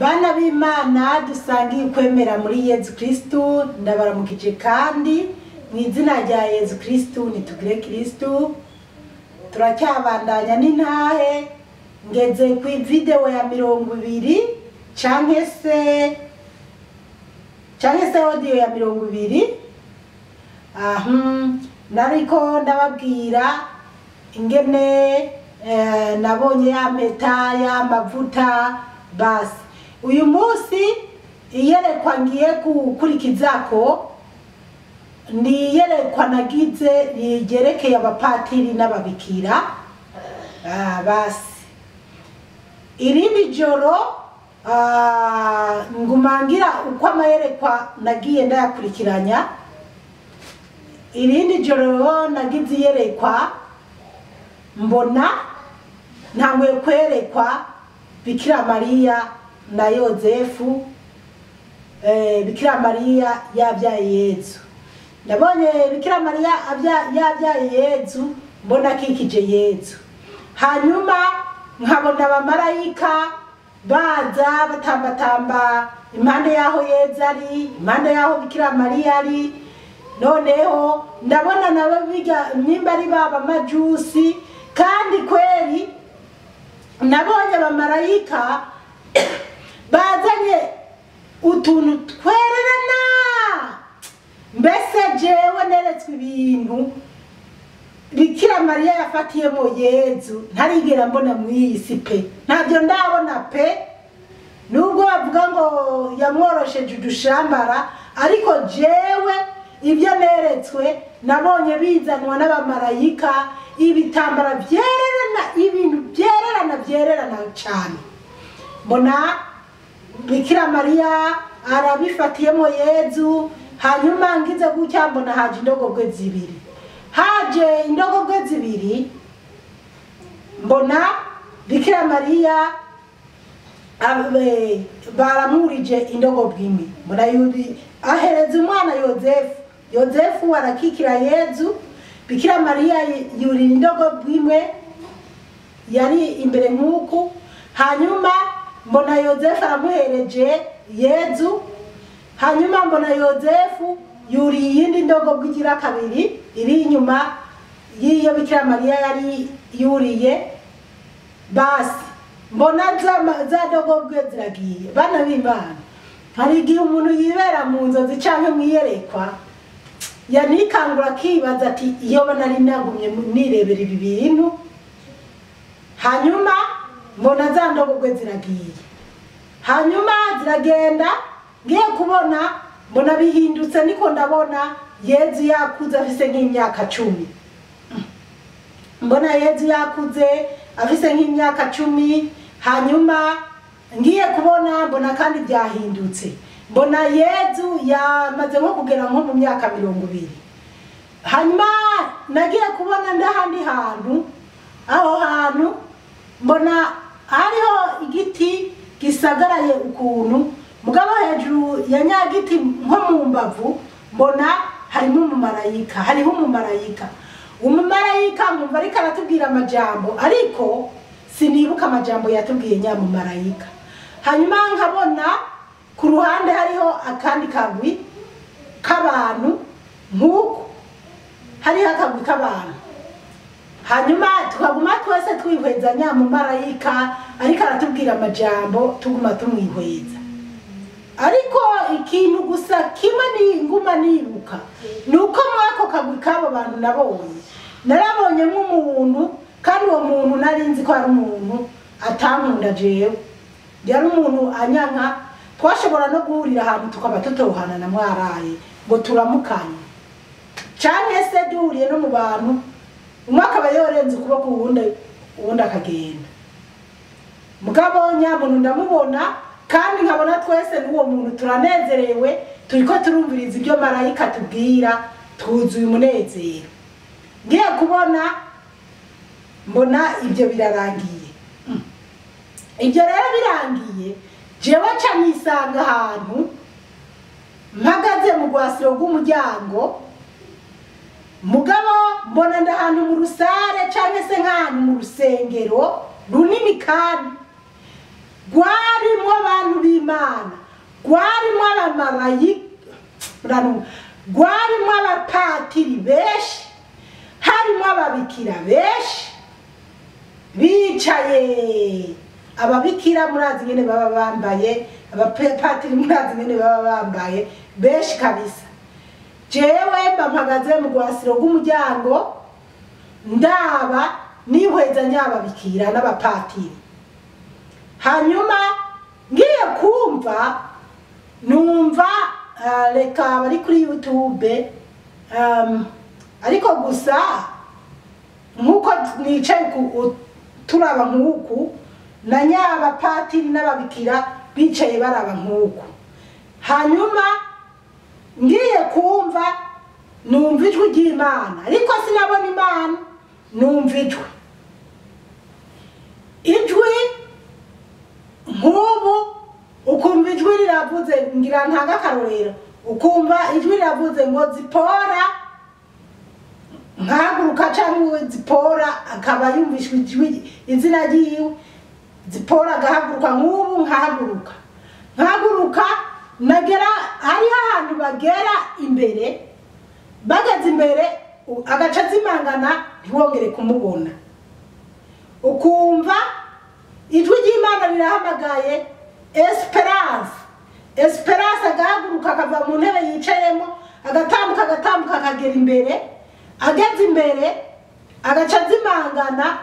Bana b'Imana dusangiye kwemera muri Yezu Kristu, ndabaramukije kandi mu izina rya Yezu Kristu nitugire Kristu. Turacyabandanya n'intahe ngeze ku video ya 20 canke se audio ya 20. Nariko ndababwira ingene nabonye ya mpeta ya mavuta basi. Uyu munsi iyerekwa ngiye gukurikizako ni yerekwa nagize rigerekeye abapatiri n'ababikira. Basi irindi joro ngumangira uko amayerekwa nagiye ndayakurikiranya. Irindi joro nagize iyerekwa mbona ntangwe kwerekwa Bikira Maria na Yozefu. Bikira Maria yabyaye Yezu. Ndabonye Bikira Maria yabyaye Yezu, mbona kikije Yezu. Hanyuma nkabona abamarayika baza batambatamba impande yaho Yezu ari, impande yaho Bikira Maria ari. Noneho ndabona nabo biga nimba ari baba majusi, kandi kweri nabonye abamarayika bazanye utuntu twererana. Mbese jewe neretswe ibintu Bikira Maria yafatiyemo Yezu ntarigera mbona mwisi pe, ntabyo ndabona pe. Nubwo bavuga ngo yamworosheje udushambara, ariko jewe ibyo neretswe nabonye bizanwa n'abamarayika, ibitambara byererana, ibintu byererana cyane. Mbona Bikira Maria arabifatiyemo Yezu. Hanyuma ngize gutya mbona haje indogobwe zibiri. Haje indogobwe zibiri, mbona Bikira Maria baramurije indogobwe imwe. Mbona yuri ahereza umwana Yozefu. Yozefu arakikira Yezu. Bikira Maria yuri indogobwe imwe yari imbere nk'uku. Hanyuma mbona Yozefu aramuhereje Yezu. Hanyuma mbona Yozefu yuri yindi ndogobwe igira kabiri iri inyuma yiyo Bikira Maria yari yuriye. Basi mbona za ndogobwe ziragiye. Bana b'Imana, hari igihe umuntu yibera mu nzozi canke mwiyerekwa yanikangura kibaza ati iyo banari nagumye nirebera ibi bintu. Hanyuma mbona za ndogobwe ziragiye. Hanyuma ziragenda, ngiye kubona mbona bihindutse, niko ndabona Yezu yakuze afise nk'imyaka 10. Mbona Yezu yakuze afise nk'imyaka 10. Hanyuma ngiye kubona mbona kandi byahindutse, mbona Yezu yamaze nko kugera nko mu myaka 20. Hanyuma nagiye kubona ndahandi hantu, aho hantu mbona hariho igiti gisagaraye ukuntu, mugabo hejuru ya nyagiti nko mu mbavu mbona harimo umumarayika. Hariho umumarayika. Umumarayika nkumva ariko aratubwira amajambo, ariko sinibuka amajambo yatubwiye nyamumarayika. Hanyuma nkabona ku ruhande hariho akandi kagwi k'abantu nk'uko hariho akagwi k'abantu. Hanyuma tukaguma twese twihweza nyamumarayika ariko aratubwira amajambo, tuguma tumwihweza. Ariko ikintu gusa kimwe ni nguma nibuka, nuko mwako kagwi k'abo bantu narabonye nk'umuntu, kandi uwo muntu narinzi ko ari umuntu atankunda jewe. Yari umuntu anyanka, twashobora no guhurira ahantu tukaba tutohana na mwaraye ngo turamukanye, canke se duhuriye no mu bantu umwe akaba yorenze ukuboko uwundi akagenda. Mugabo nyamuntu ndamubona, kandi nkabona twese n'uwo muntu turanezerewe, turiko turumviriza ibyo marayika tubwira, twuzuye umunezero. Ngiye kubona mbona ibyo birarangiye. Ibyo rero birangiye, jewe ca nisanga ahantu mpagaze mu rwasiro rw'umuryango. Mugabo mbona ndahantu mu rusare canke se nk'ahantu mu rusengero runini, kandi rwarimo abantu b'Imana, rwarimo abamarayika, rwarimo abapatiri benshi, harimo ababikira benshi bicaye. Ababikira murazi nyene baba bambaye, abapatiri murazi nyene baba bambaye benshi kabisa. Jewe mpagaze mu rwasiro rw'umuryango ndaba nihweza nyababikira n'abapatiri. Hanyuma ngiye kumva numva reka bari kuri YouTube, ariko gusa nkuko nicaye turaba nkuku na nyabapatiri n'ababikira bicaye baraba nkuku. Hanyuma ngiye kumva numva ijwi ry'Imana, ariko sinabona Imana, numva ijwi nk'ubu, ukumva ijwi riravuze, ngira ntanga akarorero, ukumva ijwi riravuze ngo Zipora, nkahaguruka cyangwa Zipora akaba yumvishwe ijwi izina ryiwe, Zipora agahaguruka nk'ubu, nkahaguruka nagera hariho ahantu bagera imbere, bageze imbere agaca azimangana ntiwongere kumubona. Ukumva ijwi ry'Imana rirahamagaye Esperance agahaguruka akava mu ntebe yicayemo, agatambuka akagera imbere, ageze imbere agaca azimangana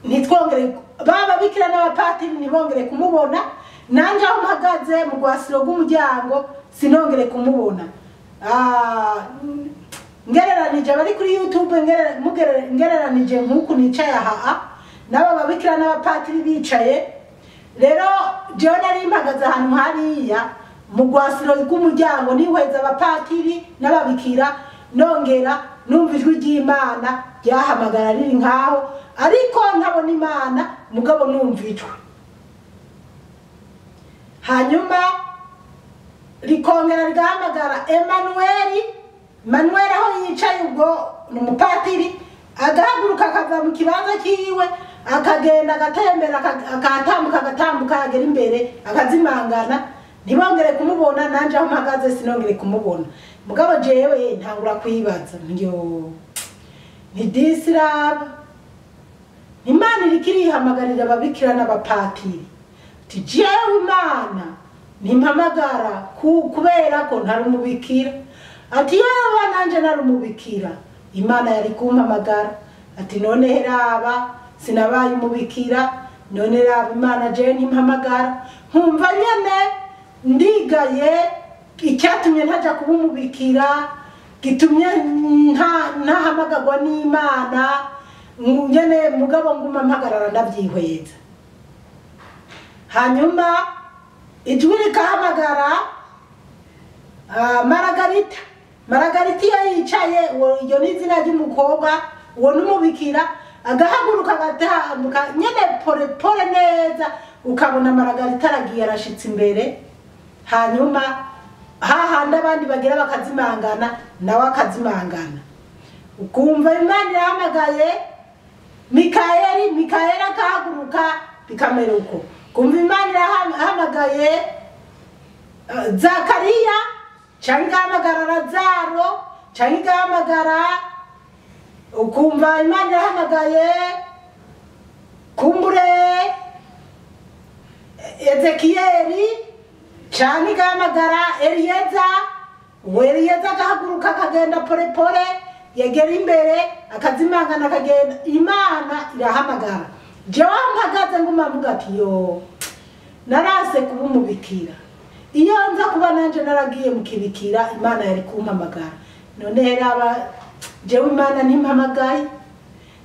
ntitwongere, baba bikira n'abapatiri ntibongere kumubona, nanje aho mpagaze mu rwasiro rw'umuryango sinongere kumubona. Ngereranije bari kuri YouTube, ngereranije nkuko nicaye aha nabo babikira n'abapatiri bicaye. Rero jewe nari mpagaze ahantu hariya mu rwasiro rw'umuryango nihweza abapatiri n'ababikira, nongera numva ijwi ry'Imana ryahamagara riri nkaho, ariko ntabona Imana mugabo numva ijwi. Hanyuma rikongera rigahamagara Emmanuel aho yicaye, ubwo n'umupatiri agahaguruka akava mu kibanza kiwe akagenda agatembera, agatambuka agera imbere akazimangana ntibongere kumubona, nanje aho mpagaze sinongere kumubona. Mugabo jewe ntangura kwibaza ntidisiraba Imana irikirihamagarira ababikira n'abapatiri, ati jewe Imana nimpamagara kubera ko ntari umubikira, ati yewe nanje nari umubikira Imana yari kumpamagara, ati none heraba sinabaye umubikira, none raba Imana jewe nimpamagara. Nkumva nyene ndigaye icyatumye ntaja kuba umubikira, gitumye ntahamagarwa n'Imana nyene, mugabo nguma mpagarara ndabyihweza. Hanyuma ijwi rikahamagara Maragarita iyo yicaye, iyo ni izina ry'umukobwa, uwo n'umubikira, agahaguruka agatambuka nyene pole neza, ukabona Maragarita aragiye arashitse imbere. Hanyuma hahandi abandi bagira bakazimangana nawe akazimangana, ukumva Imana irahamagaye Mikayeli akahaguruka bikamera uko, kumva Imana irahamagaye Zakariya, cyangwa igahamagara Lazaro, cyangwa igahamagara, ukumva Imana irahamagaye kumbure Ezekiyeli, cyangwa igahamagara Eliyeza agahaguruka akagenda pole yegera imbere akazimangana akagenda. Imana irahamagara. Jewe mpagaze nguma mvuga ati narase kuba umubikira, iyo nza kuba nanje naragiye mu kibikira Imana yari kumpamagara. None heraba jewe Imana nimpamagaye,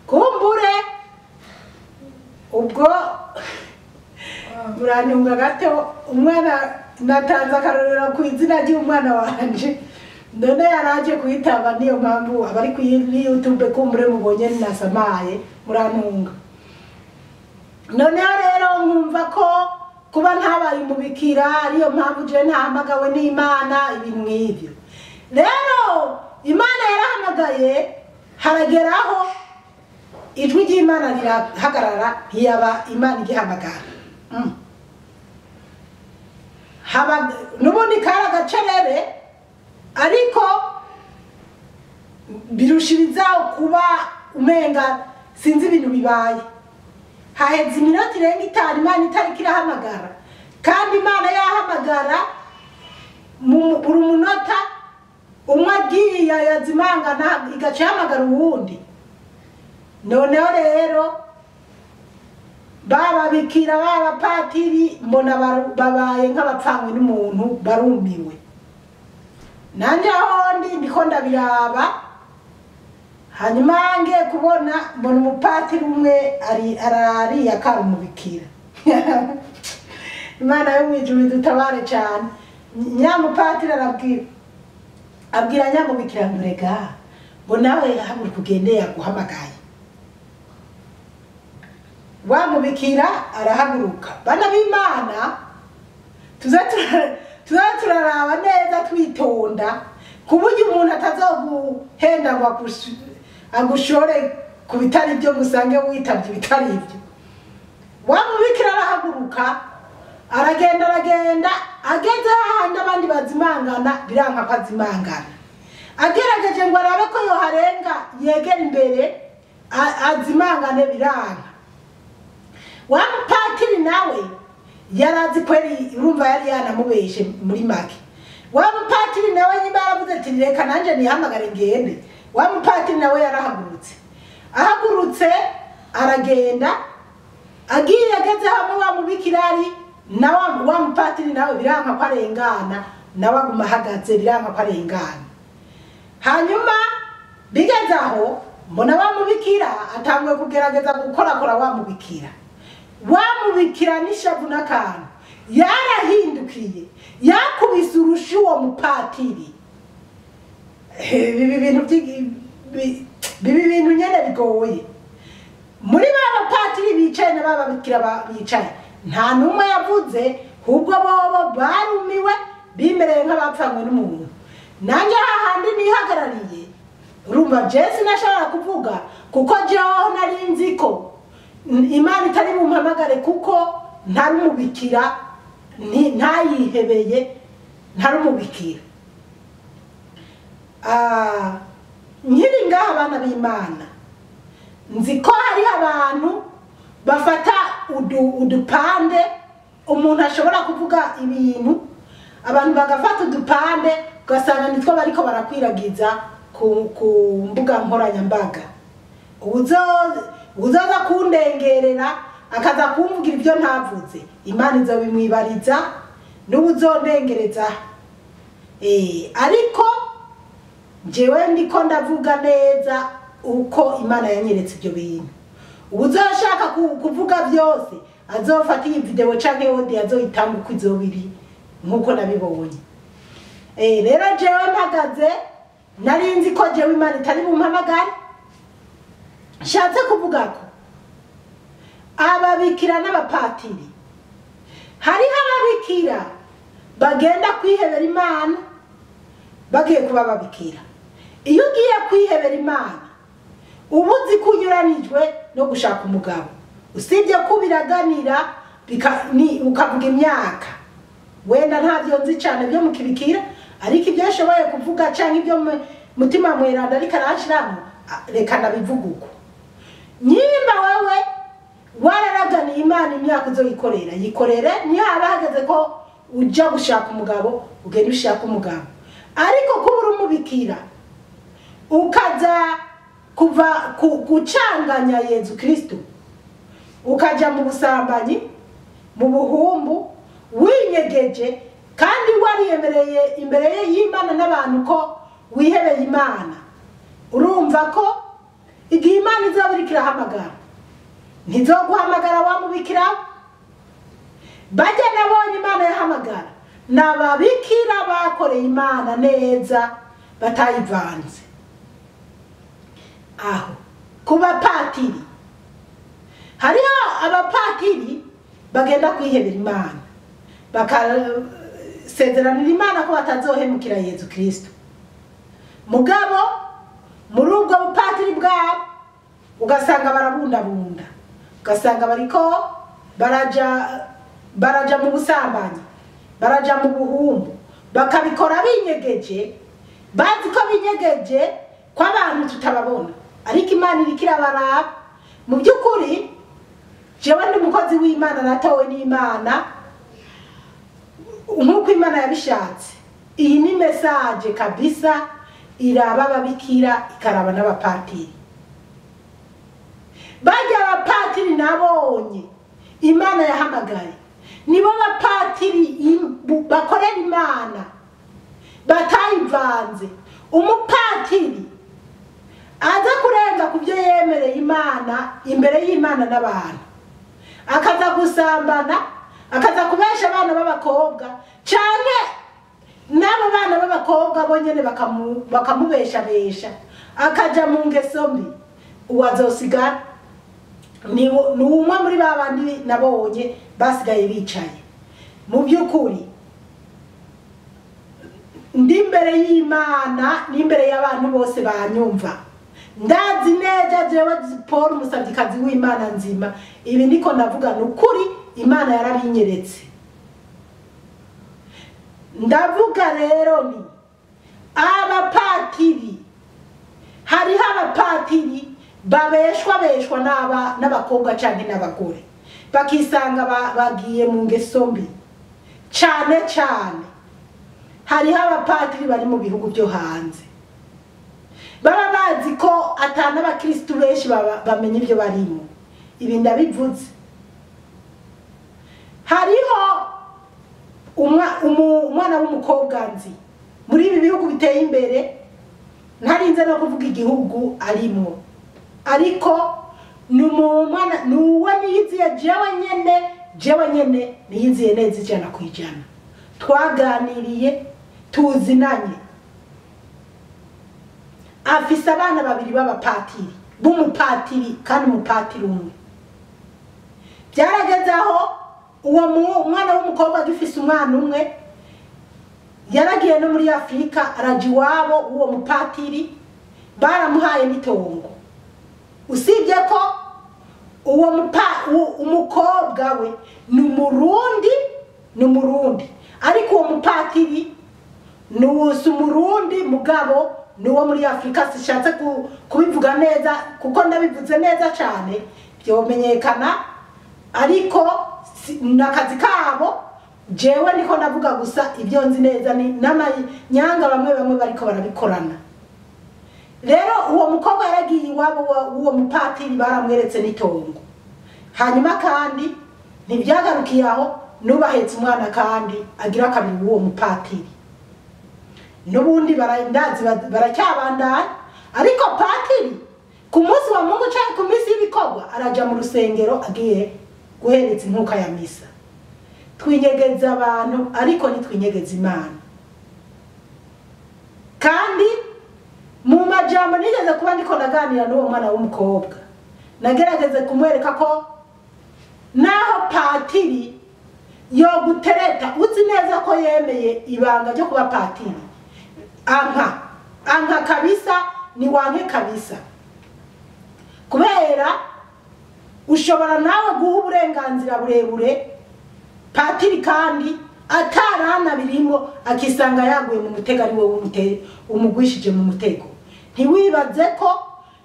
kumbure ubwo buranyunga gato. Umwana natanze akarorero ku izina ry'umwana wanje, none yaraje kuitaba, niyo mpamvu abari ku YouTube kumbure mubonye nasamaye murantunga. None rero nkumva ko kuba ntabaye umubikira ariyo mpamvu je ntahamagawe n'Imana, ibintu nk'ibyo. Rero Imana yarahamagaye, harageraho ijwi ry'Imana rirahagarara, ntiyaba Imana igihamagara. nubundi kari agacerere ariko birushirizaho kuba umenga sinzi ibintu bibaye. Haheze iminota irenga 5 Imana itariko irahamagara, kandi Imana yahamagara buri munota umwe agiye yazimangana igaca hamagara uwundi. Noneho rero baba bikira baba patiri mbona babaye nk'abapfanywe n'umuntu barumiwe. Nanje aho ndiko ndabiraba, hanyuma ngiye kubona mbona umupatiri umwe arari yakarumubikira. Imana yo mwijuru dutabare cyane. Nyamupatiri abwira nyamubikira ngo rega ngo nawe hamwe kugende yaguhamagaye. Wamubikira arahaguruka. Bana b'Imana turaraba neza twitonda kuburyo umuntu atazoguhenda ngo agushore ku bitari byo gusange witabye bitari ibyo. Wamubikira arahaguruka aragenda ageze hahandi abandi bazimangana biranka ko azimangana. Agerageje ngo arabe ko yoharenga yegera imbere azimangane biranka. Wamupatiri nawe yarazi kweri urumva yari yanamubeshe muri make. Wamupatiri nawe nyimba yaravuze ati reka nanje nihamagare ngende. Wamupatiri nawe ahagurutse aragenda agiye ageze hamwe wamubikirari na wamupatiri nawe biranka ko arengana nawe aguma ahagaze biranka ko arengana. Hanyuma bigeze aho mbona wamubikira atangwe kugerageza gukorakora wamubikira. Wamubikira n'ishavu n'akantu yarahindukiye yakubise urushi uwo mupatiri. Bibi bintu nyene bigoye. Muri baba patiri bicaye na baba bikira bicaye nta numwe yavuze, hubwo bobo barumiwe bimereye nk'abapfanywe n'umuntu. Nanje hahandi nihagarariye urumva Jesse nashaka kuvuga kuko jeho nari nziko Imana itari bumpamagare kuko ntari umubikira ntayihebeye ntari umubikira. Nkiri ngaha abana b'Imana nziko hari abantu bafata udupande umuntu ashobora kuvuga ibintu abantu bagafata udupande ugasanga nitwo bariko barakwiragiza ku mbuga nkoranyambaga. Uzaza kundengerera akaza kumvugira ibyo ntavuze, Imana izobimwibariza n'ubuzondengereza. Ariko jewe ndiko ndavuga neza uko Imana yanyeretse ibyo bintu. Uzoshaka kuvuga byose azofata iyi video canke audio azoyitanga uko izobiri nkuko nabibonye. Rero jewe mpagaze narinzi ko jewe Imana itari bumpamagare. Nshatse kuvuga ko ababikira n'abapatiri hariho ababikira bagenda kwihebera Imana bagiye kuba babikira. Iyo ugiye kwihebera Imana ubuzi kunyuranijwe no gushaka umugabo, usibye kubiraganira ukavuga imyaka wenda ntavyo nzi cyane byo mukibikira, ariko ibyo ashoboye kuvuga cyangwa ibyo mutima mweranda ariko arashiramo reka nabivuga uko. Nyimba wewe wararaganiye Imana imyaka uzoyikorera yikorere, niyo abahagaze ko uja gushaka umugabo ugenda ushaka umugabo. Ariko kubura umubikira ukaza kuva gucanganya Yesu Kristo ukaja mu busambanyi mu buhumbu winyegeje kandi wariyemereye imbere y'Imana n'abantu ko wihebeye Imana. Urumva ko igihe Imana izabirikira hamagara ntizoguhamagara wamubikira. Bajya nabonye Imana yahamagara n'ababikira bakoreye Imana neza batayivanze. Aho kuba patiri hariho abapatiri bagenda kwihebera Imana bakasezeranira Imana ko batazohemukira Yesu Kristo. Mugabo muri ubwo bupatiri bwabo ugasanga barabundabunda, ugasanga bariko baraja mu busambanyi, baraja mu buhumbu bakabikora binyegeje, bazi ko binyegeje ko abantu tutababona, ariko Imana iriko irabaraba. Mu by'ukuri jewe ndi umukozi w'Imana, natowe n'Imana nk'uko Imana yabishatse. Iyi ni message kabisa iraba ababikira ikaraba n'abapatiri. Bajya abapatiri nabonye Imana yahamagaye, nibo bapatiri bakorera Imana batayivanze. Umupatiri aza kurenga ku byo yemereye Imana imbere y'Imana n'abantu, akaza gusambana, akaza kubesha abana b'abakobwa, canke n'abo bana b'abakobwa bonyene bakamubesha, akaja mu ngeso mbi. Uwazosigara ni umwe muri babandi nabonye basigaye bicaye. Mu by'ukuri ndi imbere y'Imana n'imbere y'abantu bose banyumva, ndazi neza jewe Paul umusavyikazi w'Imana nzima, ibi ndiko ndavuga n'ukuri Imana yarabinyeretse. Ndavuga rero ni abapatiri, hariho abapatiri babeshwa n'abakobwa canke n'abagore, bakisanga bagiye mu ngeso mbi cane. Hariho abapatiri bari mu bihugu byo hanze, baba bazi ko atana abakristu benshi bamenye ibyo barimo. Ibi ndabivuze. Hariho umwana w'umukobwa nzi muri ibi bihugu biteye imbere, ntarinze no kuvuga igihugu arimo, ariko nuwe niyiziye jewe nyene niyiziye neza 100%. Twaganiriye, tuzinanye, afise abana babiri b'abapatiri, b'umupatiri kandi umupatiri umwe. Byarageze aho uwo mwana w'umukobwa agifise umwana umwe, yaragiye no muri Afrika, araja iwabo uwo mupatiri, baramuhaye n'itongo. Usibye ko uwo umukobwa we ni umurundi, ariko uwo mupatiri ni umurundi mugabo ni uwo muri Afrika. Sishatse kubivuga neza kuko ndabivuze neza cyane byomenyekana, ariko nakazi kabo. Jewe niko navuga gusa ibyo nzi neza, ni n'amanyanga bamwe bariko barabikorana. Rero uwo mukobwa yaragiye iwabo uwo mupatiri, baramweretse n'itongo. Hanyuma kandi ntibyagarukiye aho, nubahetse umwana kandi agira kabiri uwo mupatiri. Nubundi baracyabandanya, ariko patiri ku munsi wa Mungu cyangwa ku minsi y'ibikorwa araja mu rusengero agiye guhereza inkuka ya misa. Twinyegeza abantu ariko nitwinyegeza Imana. Kandi mu majambo nigeze kuba ndiko naganira n'uwo mwana w'umukobwa, nagerageze kumwereka ko naho patiri yo gutereta, uzi neza ko yemeye ibanga ryo kuba patiri, anka kabisa, ni wanke kabisa. Kubera ushobora nawe guha uburenganzira burebure patiri kandi atarana birimo, akisanga yaguye mu mutego ari wowe umugwishije mu mutego. Ntiwibaze ko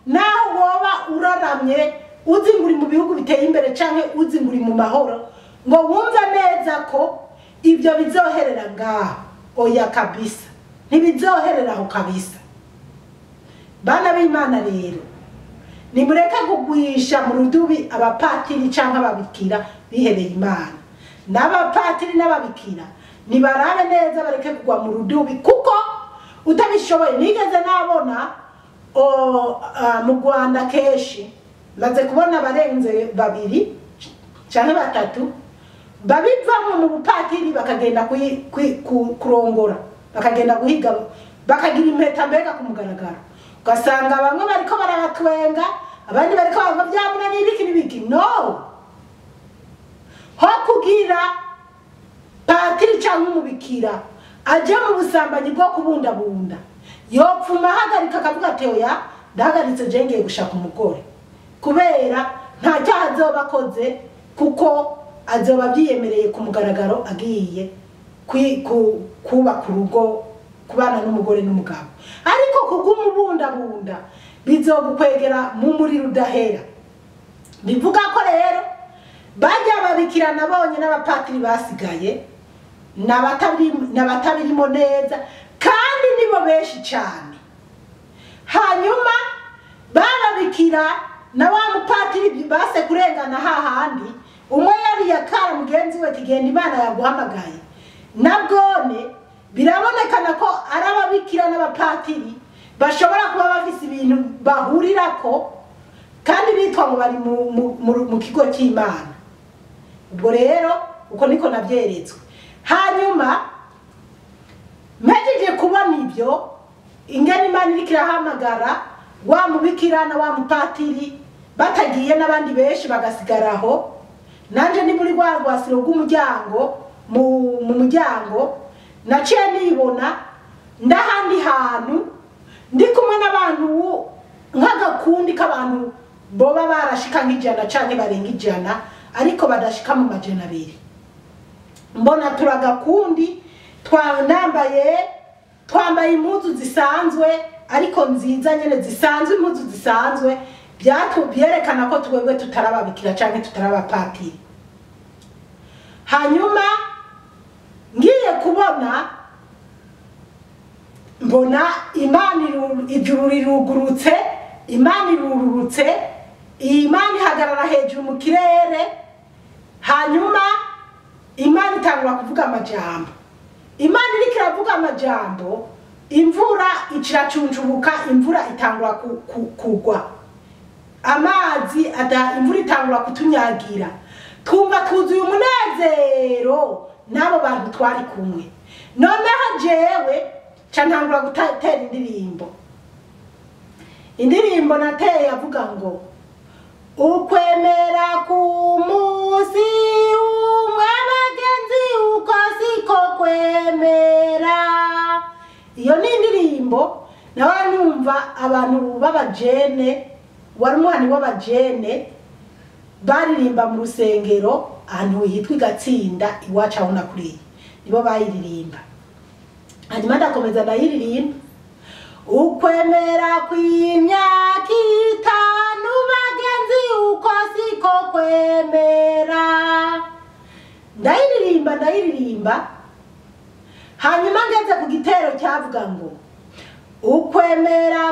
naho woba uraramye uzi nguri mu bihugu biteye imbere canke uzi nguri mu mahoro, ngo wumve neza ko ibyo bizoherera ngaho. Oya kabisa, ntibizoherera aho kabisa. Bana b'Imana rero, nimureke kugwisha mu rudubi abapatiri canke ababikira bihebeye Imana. N'abapatiri n'ababikira nibarabe neza, bareke kugwa mu rudubi, kuko utabishoboye. Nigeze nabona mu Rwanda keshi, maze kubona barenze 2 canke 3 babivamo mu bupatiri bakagenda kurongora, bakagenda guhiga, bakagira impeta mbega ku mugaragaro. Ugasanga bamwe bariko barabatwenga, abandi bariko bavyamuna n'ibiki. No, ho kugira patiri cyangwa umubikira aje mu busambanyi bwo kubundabunda, yopfuma hagarika akavuga ati oya ndahagaritse je ngiye gushaka umugore, kubera nta cyaha azoba akoze, kuko azoba byiyemereye ku mugaragaro agiye kubaka urugo kubana n'umugore n'umugabo ariko kugumubundabunda bizogukwegera mu muriro udahera bivuga ko rero bajya babikira nabonye n'abapatiri basigaye n'abatabirimo neza kandi nibo benshi cyane hanyuma bababikira na wa mupatiri base kurengana hahandi umwe yari yakara mugenzi we kigenda Imana yaguhamagaye nabwone birabonekana ko arababikira n'abapatiri bashobora kuba bafise ibintu bahurirako kandi bitwa ngo bari mu kigo cy'Imana ubwo rero uko niko nabyeretswe hanyuma mpejeje kubona ibyo ingene Imana iriko irahamagara wa mubikira na wa mupatiri batagiye n'abandi benshi bagasigaraho nanje ni muri rwa rwasiro rw'umuryango mu muryango naciye nibona ndahandi hantu ndi kumwe n'abantu nk'agakundi k'abantu boba barashika nk'ijana canke barenga ijana ariko badashika mu majana abiri mbona turagakundi twambaye impuzu zisanzwe ariko nziza nyene zisanzwe impuzu zisanzwe byerekana ko twebwe tutarababikira canke tutarabapatiri hanyuma ngiye kubona mbona Imana ijuru rirugurutse Imana irururutse Imana ihagarara hejuru mu kirere hanyuma Imana itangura kuvuga amajambo Imana iriko iravuga amajambo imvura iciracuncubuka imvura itangura kugwa amazi imvura itangura kutunyagira twumva tuzuye umunezero n'abo bantu twari kumwe noneho jewe cantangura gutera indirimbo nateye avuga ngo ukwemera k'umunsi umwe bagenzi uko siko kwemera iyo ni indirimbo nawe numva abantu b'abajene wari umuhani w'abajene baririmba mu rusengero ahantu hitwa Igatsinda iwacu aho nakuriye nibo bayiririmba hanyuma ndakomeza ndayiririmba ukwemera kw'imyaka 5 bagenzi uko siko kwemera ndayiririmba hanyuma ngeze ku gitero cyavuga ngo ukwemera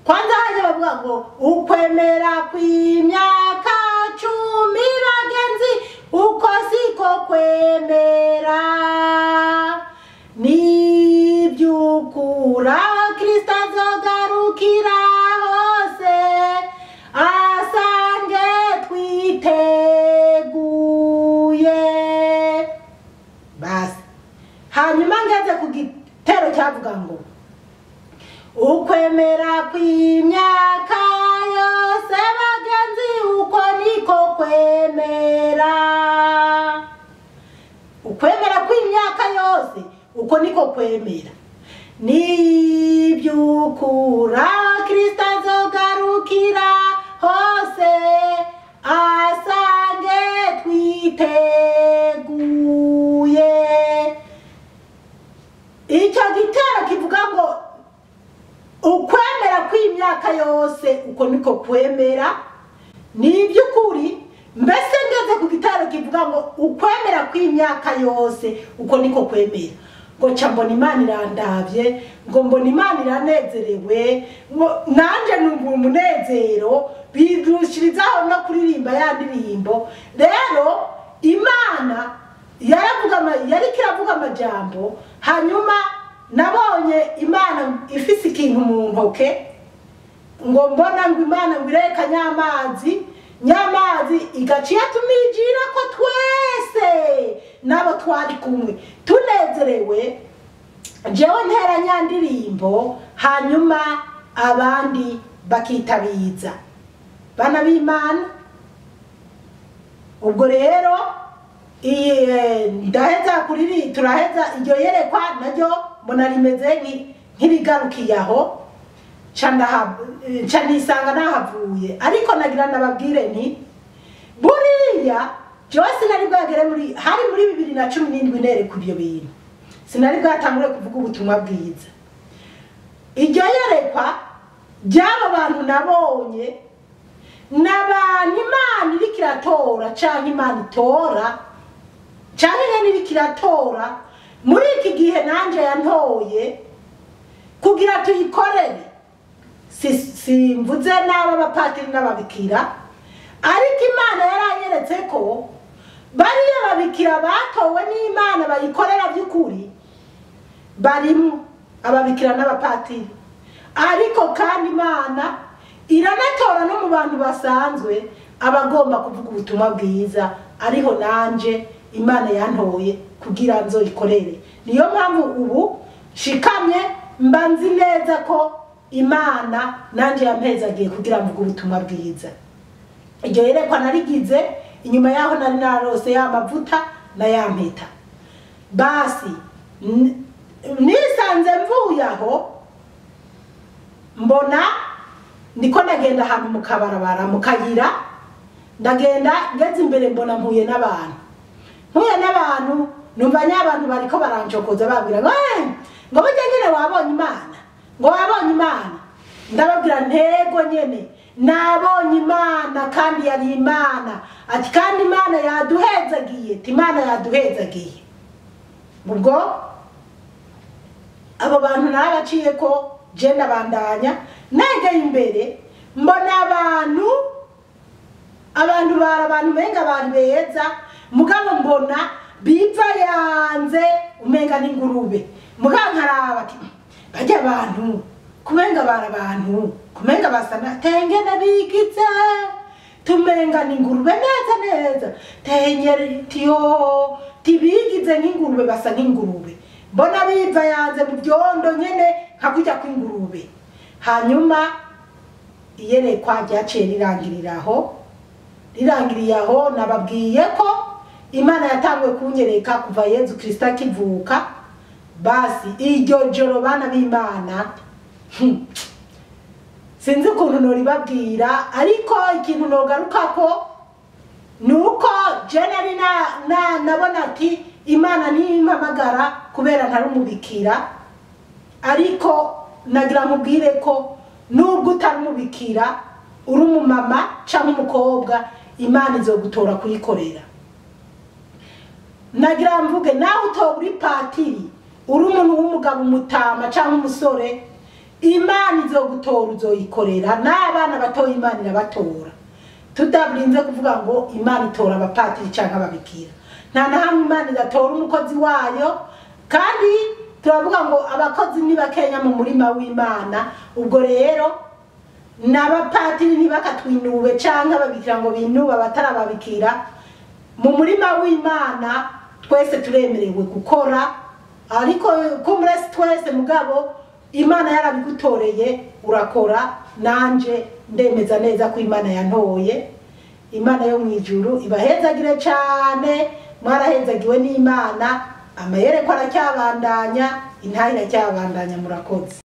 kwanza haje bavuga ngo ukwemera kw'imyaka 10 bagenzi uko siko kwemera nibyukura Kristo azogarukira hose asange twiteguye basi hanyuma ngeze ku gitero cyavuga ngo ukwemera kw'imyaka yose bagenzi uko niko kwemera ukwemera kw'imyaka yose uko niko kwemera nibyukura Kristo azogarukira hose asange twiteguye icyo gitero kivuga ngo ukwemera kw'imyaka yose uko niko kwemera nibyukuri mbese ngeze ku gitero kivuga ngo ukwemera kw'imyaka yose uko niko kwemera ngo mbona Imana irandavye ngo mbona Imana iranezerewe nanje numva umunezero bidushirizaho no kuririmba ya ndirimbo rero Imana yariko iravuga amajambo hanyuma nabonye Imana ifise ikintu mu ntoke ngo mbona ngo Imana ngo ireka nyamazi igaciye tumijira ko twese nabo twari kumwe tunezerewe jewe ntera nyandirimbo hanyuma abandi bakitabiza bana b'Imana ubwo rero ndaheza turaheza iryo yerekwa naryo mbona rimeze nk'ibigarukiye aho nisanga nahavuye ariko nagira nababwire nti buriya jewe sinari bwagere hari muri 2017 nere ku byo bintu sinari bwatangure kuvuga ubutumwa bwiza. Iryo yerekwa ry'abo bantu nabonye n'abantu Imana iriko iratora canke Imana itora canke nyene iriko iratora muri iki gihe nanje yantoye kugira tuyikorere. Simvuze n'aba bapatiri n'ababikira, ariko Imana yaranyeretse ko bariya babikira batowe n'Imana bayikorera by'ukuri barimo ababikira n'abapatiri, ariko kandi Imana iranatora no mu bantu basanzwe abagomba kuvuga ubutumwa bwiza, ariho nanje Imana yantoye kugira nzoyikorere. Niyo mpamvu ubu shikamye mbanzi neza ko Imana nanje yampezagiye kugira mvuga ubutumwa bwiza. Iryo yerekwa narigize inyuma yaho nari narose ya mavuta na ya mpeta. Basi nisanze mvuye aho mbona niko ndagenda ahantu mu kabarabara mu kayira, ndagenda ngeze imbere mbona mpuye n'abantu numva n'abantu bariko barancokoza babwira ngo burya nyene wabonye Imana, ngo wabonye Imana. Ndababwira ntego nyene nabonye Imana kandi yari Imana, ati kandi Imana yaduhezagiye, ati Imana yaduhezagiye. Ubwo abo bantu narabaciye ko je ndabandanya negeye imbere mbona abantu menga bari beza, mugabo mbona biva yanze umenga n'ingurube. Mugabo nkaraba ati bajya abantu kumenga barabantu kumenga basana tengene bigize tumenga n'ingurube neza tenyeri tiyo tibigize nk'ingurube basa nk'ingurube. Mbona biva yanze mu byondo nyene nkakujya kw'ingurube. Hanyuma iyerekwa ryaciye rirangiriye aho nababwiye ko Imana yatanguye kunyereka kuva Yezu Kristo akivuka. Basi iryo joro bana b'Imana sinzi ukuntu noribabwira, ariko ikintu nogaruka ko nuko je nari nabona ati Imana nimpamagara kubera ntari umubikira, ariko nagira mubwire ko nubwo utari umubikira uri umumama canke umukobwa, Imana izogutora kuyikorera. Nagira mvuge nawe utoburi patiri uri umuntu w'umugabo umutama canke umusore, Imana izogutora uzoyikorera. N'abana batoye Imana irabatora, tudabrinze kuvuga ngo Imana itora abapatiri canke ababikira. Nta na hamwe Imana idatora umukozi wayo, kandi turavuga ngo abakozi ni bakenya mu murima w'Imana. Ubwo rero n'abapatiri ntibakatwinube canke ababikira ngo binuba batarababikira. Mu murima w'Imana twese turemerewe gukora, ariko kumuresi twese mugabo Imana yarabigutoreye urakora. Nanje ndemeza neza ko Imana yantoye. Imana yo mwijuru ibahezagire cyane, mwarahezagiwe n'Imana. Amayerekwa aracyabandanya, intahira cyabandanya. Murakoze.